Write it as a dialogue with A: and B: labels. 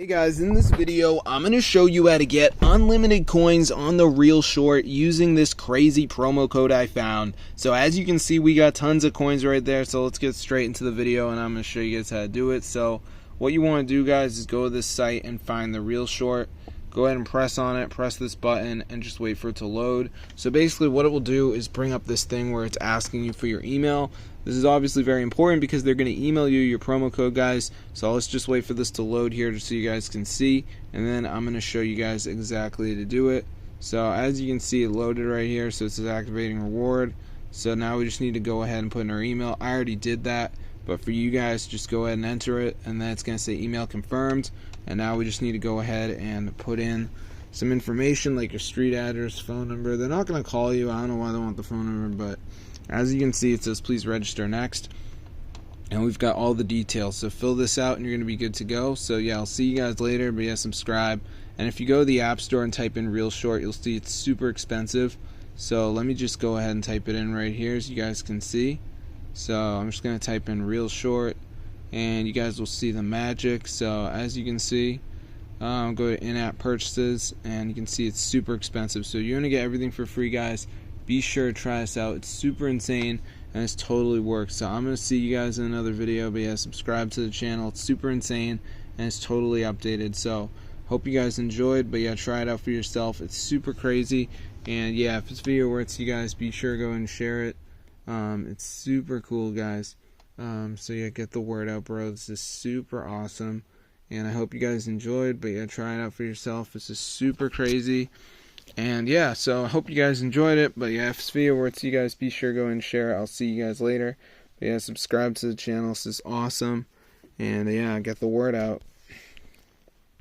A: Hey guys, in this video I'm going to show you how to get unlimited coins on the ReelShort using this crazy promo code I found. So as you can see, we got tons of coins right there, so let's get straight into the video and I'm going to show you guys how to do it. So what you want to do, guys, is go to this site and find the ReelShort. Go ahead and press on it, press this button, and just wait for it to load. So basically what it will do is bring up this thing where it's asking you for your email. This is obviously very important because they're going to email you your promo code, guys. So let's just wait for this to load here just so you guys can see. And then I'm going to show you guys exactly to do it. So as you can see, it loaded right here. So it says activating reward. So now we just need to go ahead and put in our email. I already did that. But for you guys, just go ahead and enter it. And then it's going to say email confirmed. And now we just need to go ahead and put in some information like your street address, phone number. They're not going to call you. I don't know why they want the phone number, but as you can see, it says please register next. And we've got all the details. So fill this out and you're going to be good to go. So yeah, I'll see you guys later. But yeah, subscribe. And if you go to the App Store and type in ReelShort, you'll see it's super expensive. So let me just go ahead and type it in right here so you guys can see. So I'm just going to type in ReelShort. And you guys will see the magic. So as you can see, go to in-app purchases, and you can see it's super expensive. So you're gonna get everything for free, guys. Be sure to try this out. It's super insane and it's totally works. So I'm gonna see you guys in another video. But yeah, subscribe to the channel. It's super insane and it's totally updated. So hope you guys enjoyed. But yeah, try it out for yourself. It's super crazy. And yeah, if this video works, you guys be sure to go and share it. It's super cool, guys. So yeah, get the word out, bro. This is super awesome, and I hope you guys enjoyed. But yeah, try it out for yourself. This is super crazy, and yeah, so I hope you guys enjoyed it. But yeah, if this video works, you guys be sure to go and share it. I'll see you guys later. But yeah, subscribe to the channel. This is awesome, and yeah, get the word out.